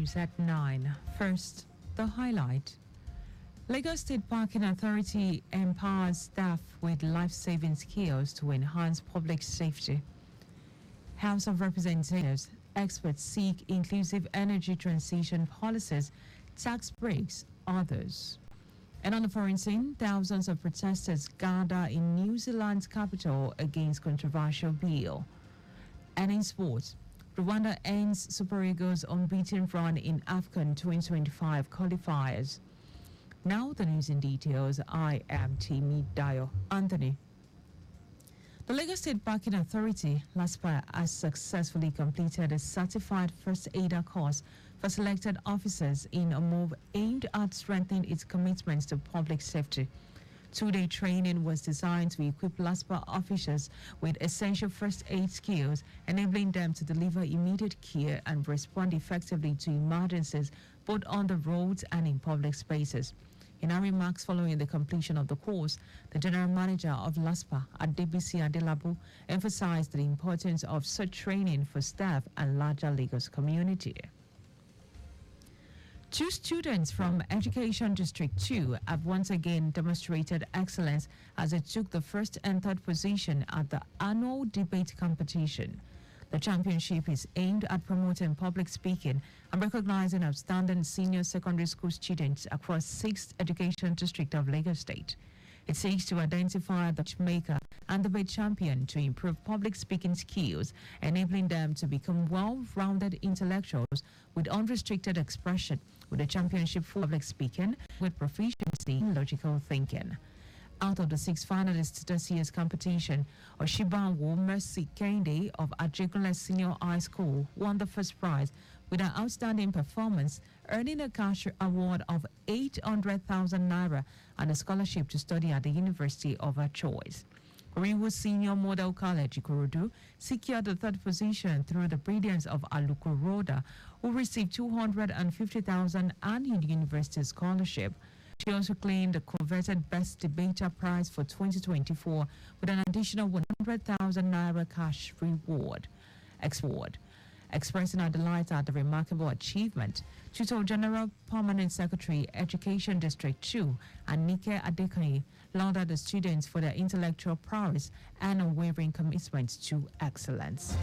news at 9. First, the highlight. Lagos State Parking Authority empowers staff with life-saving skills to enhance public safety. House of Representatives, experts seek inclusive energy transition policies, tax breaks, others. And on the foreign scene, thousands of protesters gather in New Zealand's capital against controversial bill. And in sports, Rwanda ends Super Eagles' unbeaten run in AFCON 2025 qualifiers. Now the news in details. I am Timmy Dayo. Anthony. The Lagos State Parking Authority, LASPA, has successfully completed a certified first aider course for selected officers in a move aimed at strengthening its commitments to public safety. Two-day training was designed to equip LASPA officers with essential first aid skills, enabling them to deliver immediate care and respond effectively to emergencies both on the roads and in public spaces. In her remarks following the completion of the course, the General Manager of LASPA, Adebisi Adelabu, emphasized the importance of such training for staff and larger Lagos community. Two students from Education District 2 have once again demonstrated excellence as they took the first and third position at the annual debate competition. The championship is aimed at promoting public speaking and recognizing outstanding senior secondary school students across 6th Education District of Lagos State. It seeks to identify the maker and debate champion to improve public speaking skills, enabling them to become well-rounded intellectuals with unrestricted expression, with a championship for public speaking with proficiency in logical thinking. Out of the 6 finalists this year's competition, Oshibanwo Mercy Kende of Ajegunle Senior High School won the first prize with an outstanding performance, earning a cash award of 800,000 naira and a scholarship to study at the university of her choice. Oriwo Senior Model College Ikorodu secured the third position through the brilliance of Aluko Roda, who received 250,000 annual university scholarship. She also claimed the coveted Best Debater Prize for 2024 with an additional 100,000 naira cash reward. Expressing her delight at the remarkable achievement, Tutor General Permanent Secretary, Education District 2, and Nike Adekanye lauded the students for their intellectual prowess and unwavering commitment to excellence.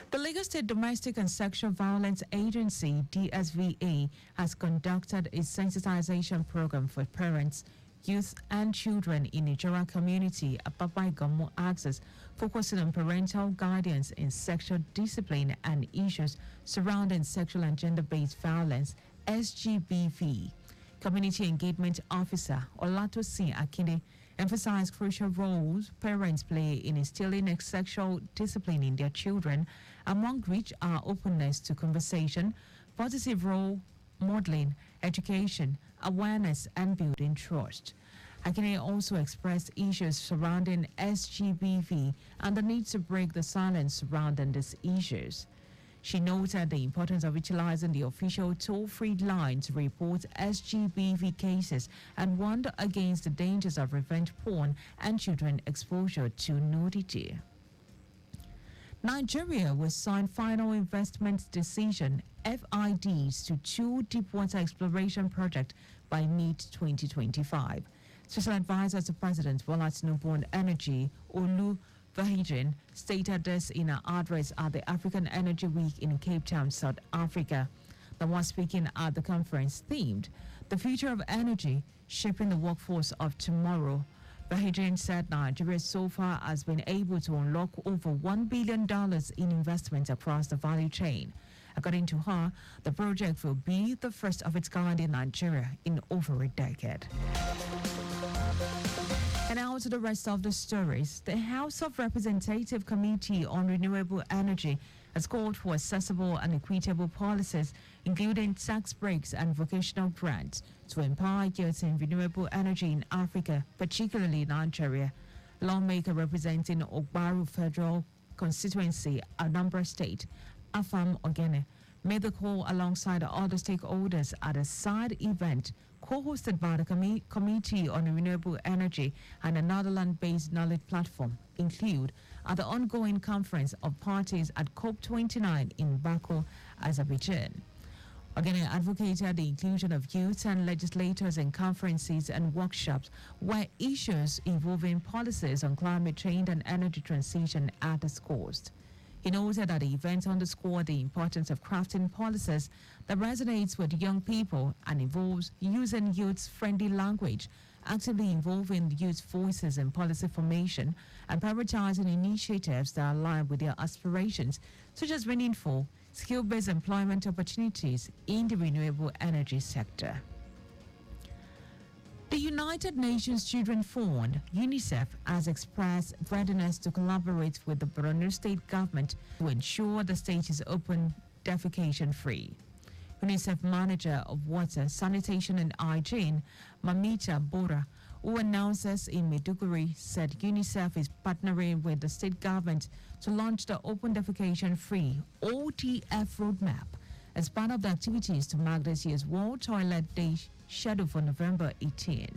The Lagos State Domestic and Sexual Violence Agency, DSVA, has conducted a sensitization program for parents, youth and children in Nigerian community at Papa Igomo Access, focusing on parental guidance in sexual discipline and issues surrounding sexual and gender-based violence, SGBV. Community Engagement Officer Olatosin Akinde emphasized crucial roles parents play in instilling sexual discipline in their children, among which are openness to conversation, positive role modeling, education, awareness, and building trust. Akine also expressed issues surrounding SGBV and the need to break the silence surrounding these issues. She noted the importance of utilizing the official toll-free line to report SGBV cases and warned against the dangers of revenge porn and children exposure to nudity. Nigeria will sign final investment decision FIDs to 2 deepwater exploration projects by mid-2025. Special advisor to President Bola Tinubu on Energy, Olu Vahijin, stated this in an address at the African Energy Week in Cape Town, South Africa. The one speaking at the conference themed "The Future of Energy, Shaping the Workforce of Tomorrow." Vahijin said Nigeria so far has been able to unlock over $1 billion in investment across the value chain. According to her, the project will be the first of its kind in Nigeria in over a decade. And now to the rest of the stories. The House of Representatives Committee on Renewable Energy has called for accessible and equitable policies, including tax breaks and vocational grants, to empower youth in renewable energy in Africa, particularly Nigeria. Lawmaker representing Ogbaru Federal Constituency, Anambra State, Afam Ogene, made the call alongside other stakeholders at a side event co-hosted by the Committee on Renewable Energy and another land-based knowledge platform, include at the ongoing conference of parties at COP29 in Baku, Azerbaijan. Ogene advocated the inclusion of youth and legislators in conferences and workshops where issues involving policies on climate change and energy transition are discussed. He noted that the event underscored the importance of crafting policies that resonates with young people and involves using youth-friendly language, actively involving youth voices in policy formation, and prioritizing initiatives that align with their aspirations, such as meaningful, skill-based employment opportunities in the renewable energy sector. The United Nations Children Fund, UNICEF, has expressed readiness to collaborate with the Borno state government to ensure the state is open defecation-free. UNICEF Manager of Water, Sanitation and Hygiene, Mamita Bora, who announces in Maiduguri, said UNICEF is partnering with the state government to launch the Open Defecation-Free ODF roadmap as part of the activities to mark this year's World Toilet Day scheduled for November 18.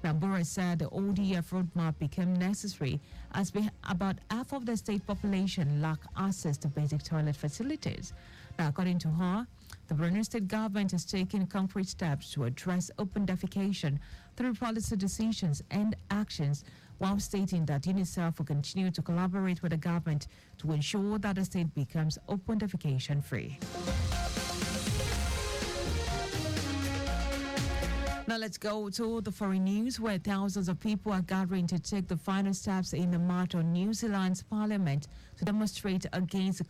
Now, Bora said the ODF roadmap became necessary as about half of the state population lack access to basic toilet facilities. Now, according to her, the Borno state government is taking concrete steps to address open defecation through policy decisions and actions, while stating that UNICEF will continue to collaborate with the government to ensure that the state becomes open defecation free. Now let's go to the foreign news, where thousands of people are gathering to take the final steps in the march on New Zealand's parliament to demonstrate against the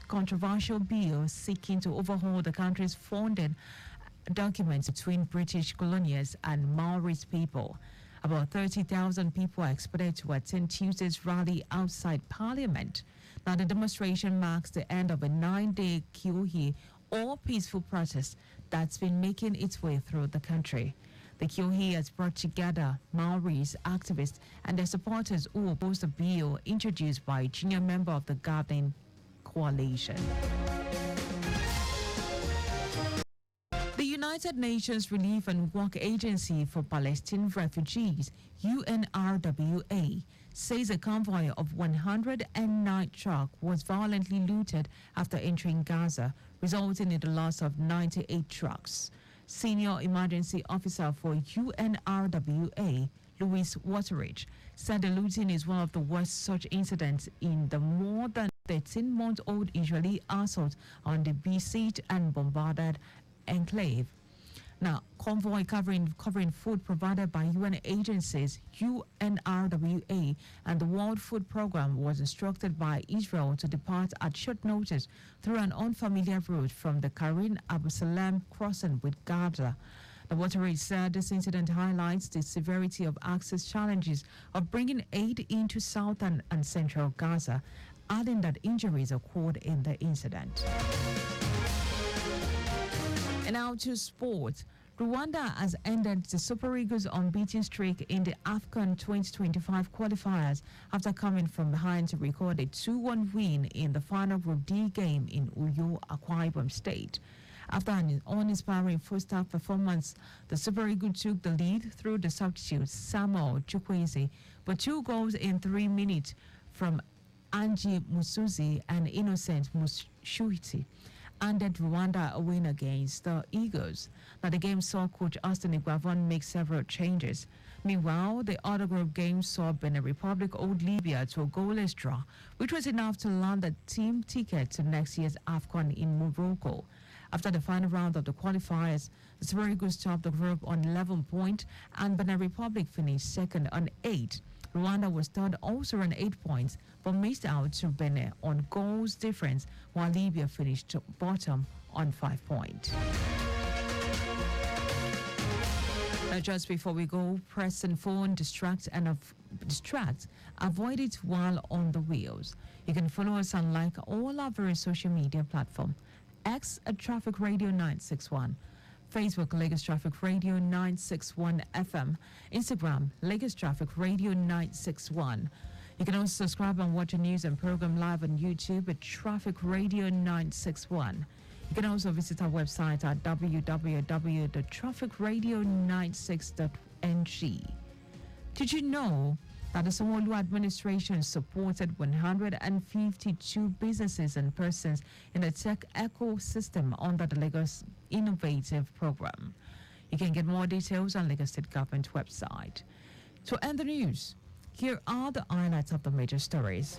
controversial bill seeking to overhaul the country's founding documents between British colonials and Maori's people. About 30,000 people are expected to attend Tuesday's rally outside Parliament. Now, the demonstration marks the end of a 9-day kiohi, or peaceful protest, that's been making its way through the country. The kiohi has brought together Maoris, activists, and their supporters who oppose the bill introduced by a junior member of the governing coalition. The United Nations Relief and Work Agency for Palestinian Refugees, UNRWA, says a convoy of 109 trucks was violently looted after entering Gaza, resulting in the loss of 98 trucks. Senior Emergency Officer for UNRWA, Louis Wateridge, said the looting is one of the worst such incidents in the more than 13-month-old Israeli assault on the besieged and bombarded enclave. Now, convoy covering food provided by UN agencies, UNRWA, and the World Food Programme was instructed by Israel to depart at short notice through an unfamiliar route from the Karin Abu Salem crossing with Gaza. The Wateridge said this incident highlights the severity of access challenges of bringing aid into southern and central Gaza, adding that injuries occurred in the incident. And now to sport. Rwanda has ended the Super Eagles' unbeaten streak in the AFCON 2025 qualifiers after coming from behind to record a 2-1 win in the final Group D game in Uyo, Akwa Ibom State. After an uninspiring first-half performance, the Super Eagles took the lead through the substitutes Samuel Chukwueze, but 2 goals in 3 minutes from Angie Musuzi and Innocent Mushuiti handed Rwanda a win against the Eagles. Now, the game saw coach Austin Iguavon make several changes. Meanwhile, the other group game saw Benin Republic hold Libya to a goalless draw, which was enough to land the team ticket to next year's AFCON in Morocco. After the final round of the qualifiers, the Super Eagles topped the group on 11 points, and Benin Republic finished second on 8. Rwanda was third also on 8 points, but missed out to Benin on goals difference, while Libya finished bottom on 5 points. Now, just before we go, press and phone distract, avoid it while on the wheels. You can follow us on like all our various social media platforms. X at Traffic Radio 961. Facebook, Lagos Traffic Radio 961 FM. Instagram, Lagos Traffic Radio 961. You can also subscribe and watch the news and program live on YouTube at Traffic Radio 961. You can also visit our website at www.trafficradio96.ng. Did you know that the Sanwo-Olu administration supported 152 businesses and persons in the tech ecosystem under the Lagos Innovative Program. You can get more details on Lagos State Government website. To end the news, here are the highlights of the major stories.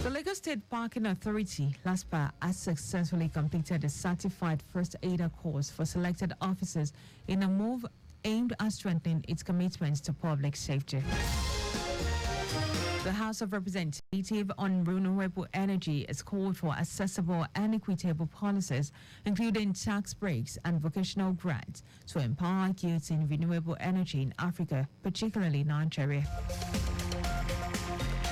The Lagos State Parking Authority, LASPA, has successfully completed a certified first aider course for selected officers in a move aimed at strengthening its commitments to public safety. The House of Representatives on renewable energy has called for accessible and equitable policies, including tax breaks and vocational grants, to empower youths in renewable energy in Africa, particularly Nigeria.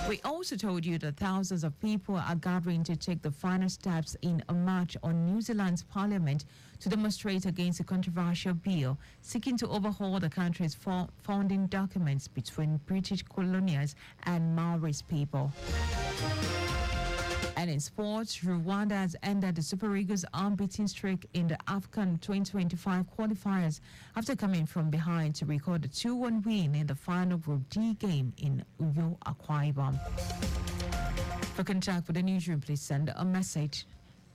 We also told you that thousands of people are gathering to take the final steps in a march on New Zealand's parliament to demonstrate against a controversial bill seeking to overhaul the country's founding documents between British colonials and Maoris people. And in sports, Rwanda has ended the Super Eagles' unbeaten streak in the AFCON 2025 qualifiers after coming from behind to record a 2-1 win in the final Group D game in Uyo, Akwa Ibom. For contact with the newsroom, please send a message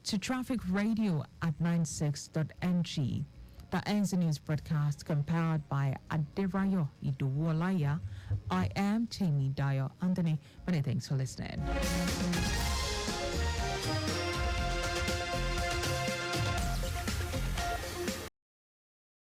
to trafficradio@96.ng. That ends the news broadcast compiled by Aderayo Iduwolaya. I am Dayo Anthony. Many thanks for listening.